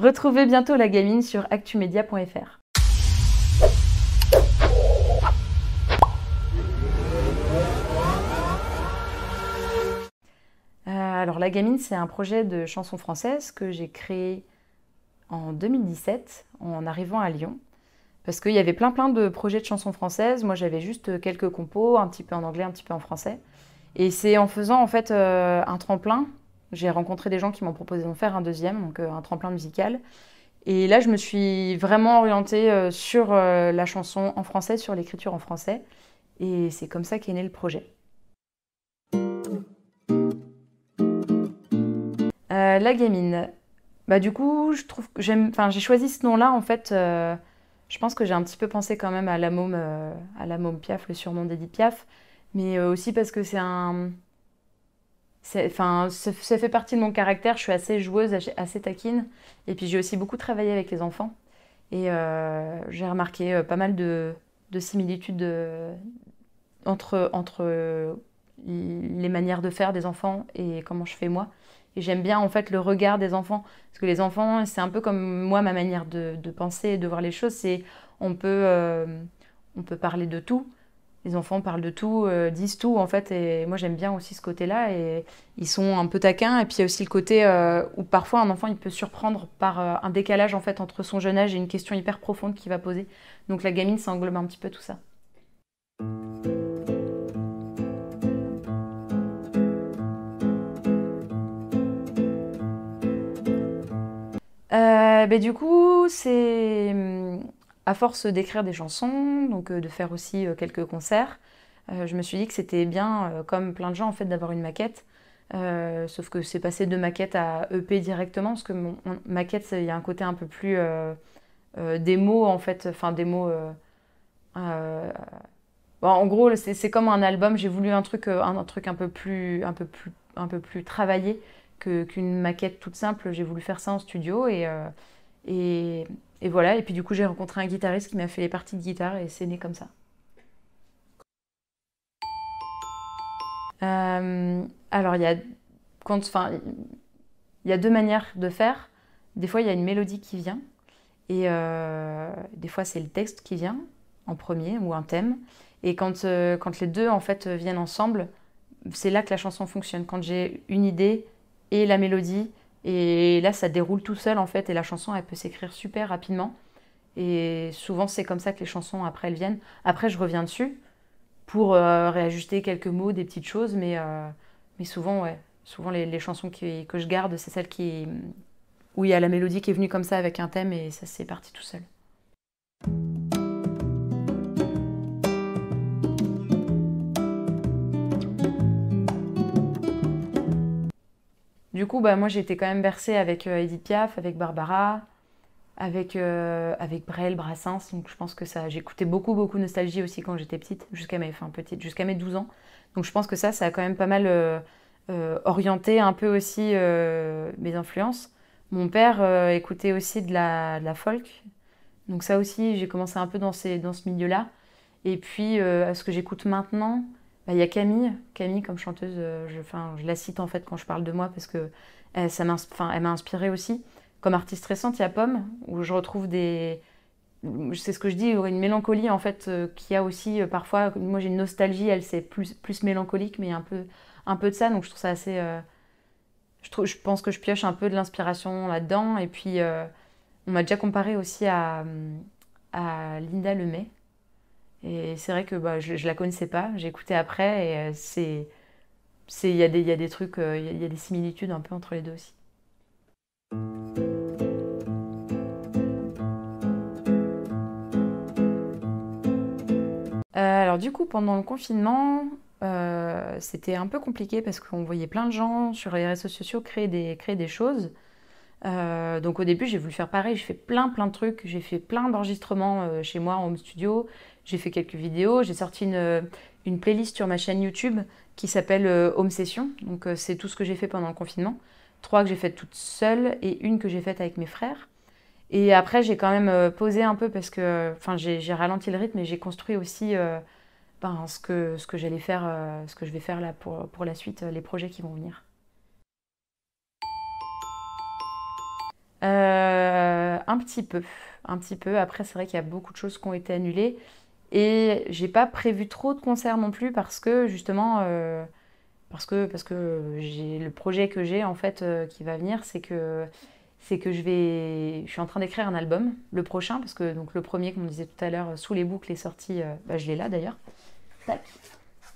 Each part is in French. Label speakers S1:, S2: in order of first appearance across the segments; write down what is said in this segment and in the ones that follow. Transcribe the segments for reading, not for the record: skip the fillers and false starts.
S1: Retrouvez bientôt la gamine sur actumedia.fr. Alors La Gamine, c'est un projet de chanson française que j'ai créé en 2017 en arrivant à Lyon. Parce qu'il y avait plein de projets de chansons françaises. Moi, j'avais juste quelques compos, un petit peu en anglais, un petit peu en français. Et c'est en faisant en fait un tremplin. J'ai rencontré des gens qui m'ont proposé d'en faire un deuxième, donc un tremplin musical. Et là, je me suis vraiment orientée sur la chanson en français, sur l'écriture en français. Et c'est comme ça qu'est né le projet. La Gamine. Bah, du coup, je trouve que j'ai choisi ce nom-là en fait. Je pense que j'ai un petit peu pensé quand même à la môme Piaf, le surnom d'Edith Piaf, mais aussi parce que ça fait partie de mon caractère. Je suis assez joueuse, assez taquine, et puis j'ai aussi beaucoup travaillé avec les enfants, et j'ai remarqué pas mal de similitudes entre les manières de faire des enfants et comment je fais moi. Et j'aime bien en fait le regard des enfants. Parce que les enfants, c'est un peu comme moi, ma manière de penser et de voir les choses. C'est on peut, euh, on peut parler de tout. Les enfants parlent de tout, disent tout en fait. Et moi j'aime bien aussi ce côté-là. Et ils sont un peu taquins. Et puis il y a aussi le côté où parfois un enfant il peut surprendre par un décalage en fait entre son jeune âge et une question hyper profonde qu'il va poser. Donc La Gamine, ça englobe un petit peu tout ça. Du coup, c'est à force d'écrire des chansons, donc de faire aussi quelques concerts, je me suis dit que c'était bien, comme plein de gens, en fait, d'avoir une maquette. Sauf que c'est passé de maquette à EP directement, parce que maquette, il y a un côté un peu plus démo, en fait, enfin démo. Euh, bon, en gros, c'est comme un album. J'ai voulu un truc un peu plus travaillé qu'une maquette toute simple. J'ai voulu faire ça en studio et, et voilà. Et puis du coup, j'ai rencontré un guitariste qui m'a fait les parties de guitare et c'est né comme ça. Alors, enfin, il y a deux manières de faire. Des fois, il y a une mélodie qui vient et des fois, c'est le texte qui vient en premier ou un thème. Et quand les deux en fait viennent ensemble, c'est là que la chanson fonctionne. Quand j'ai une idée et la mélodie, et là, ça déroule tout seul en fait, et la chanson, elle peut s'écrire super rapidement. Et souvent, c'est comme ça que les chansons après elles viennent. Après, je reviens dessus pour réajuster quelques mots, des petites choses, mais souvent, ouais. Souvent, les chansons que je garde, c'est celles où il y a la mélodie qui est venue comme ça avec un thème et ça c'est parti tout seul. Du coup, bah, moi j'ai été quand même bercée avec Edith Piaf, avec Barbara, avec Brel, Brassens. Donc je pense que ça, j'écoutais beaucoup Nostalgie aussi quand j'étais petite, jusqu'à mes 12 ans. Donc je pense que ça a quand même pas mal orienté un peu aussi mes influences. Mon père écoutait aussi de la folk. Donc ça aussi, j'ai commencé un peu dans ce milieu-là. Et puis, ce que j'écoute maintenant, bah, il y a Camille comme chanteuse, je la cite en fait quand je parle de moi parce que elle m'a inspirée aussi. Comme artiste récente, il y a Pomme, où je retrouve c'est ce que je dis, une mélancolie en fait, qu'il y a aussi parfois. Moi j'ai une nostalgie, elle c'est plus mélancolique, mais il y a un peu de ça, donc je trouve ça assez. Je pense que je pioche un peu de l'inspiration là-dedans. Et puis, on m'a déjà comparé aussi à Linda Lemay. Et c'est vrai que bah, je la connaissais pas, j'ai écouté après et il y a des trucs, il y a des similitudes un peu entre les deux aussi. Alors du coup, pendant le confinement, c'était un peu compliqué parce qu'on voyait plein de gens sur les réseaux sociaux créer des choses. Donc au début, j'ai voulu faire pareil, j'ai fait plein de trucs, j'ai fait plein d'enregistrements chez moi en home studio, j'ai fait quelques vidéos, j'ai sorti une playlist sur ma chaîne YouTube qui s'appelle Home Session. Donc c'est tout ce que j'ai fait pendant le confinement. 3 que j'ai faites toute seule et une que j'ai faite avec mes frères. Et après, j'ai quand même posé un peu parce que enfin, j'ai ralenti le rythme et j'ai construit aussi ce que j'allais faire, ce que je vais faire là pour la suite, les projets qui vont venir. Un petit peu, un petit peu. Après, c'est vrai qu'il y a beaucoup de choses qui ont été annulées. Et j'ai pas prévu trop de concerts non plus parce que justement, parce que j'ai le projet que j'ai en fait qui va venir, c'est que je suis en train d'écrire un album, le prochain, parce que donc le premier, comme on disait tout à l'heure, Sous les boucles est sorti, bah, je l'ai là d'ailleurs, tac,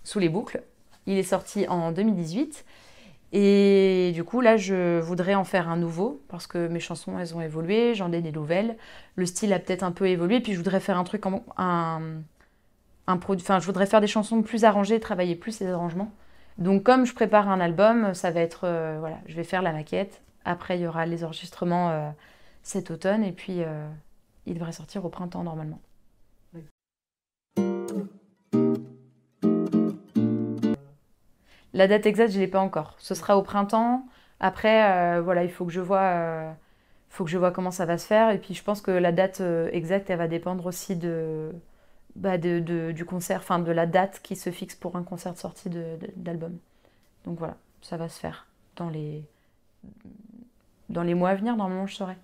S1: Sous les boucles. Il est sorti en 2018. Et du coup, là, je voudrais en faire un nouveau, parce que mes chansons, elles ont évolué, j'en ai des nouvelles. Le style a peut-être un peu évolué, puis je voudrais faire un truc, enfin, je voudrais faire des chansons plus arrangées, travailler plus les arrangements. Donc, comme je prépare un album, ça va être, voilà, je vais faire la maquette. Après, il y aura les enregistrements cet automne, et puis il devrait sortir au printemps normalement. La date exacte, je ne l'ai pas encore. Ce sera au printemps. Après, voilà, il faut que je vois comment ça va se faire. Et puis, je pense que la date exacte, elle va dépendre aussi du concert, enfin de la date qui se fixe pour un concert de sortie d'album. Donc voilà, ça va se faire dans les mois à venir. Normalement, je saurai.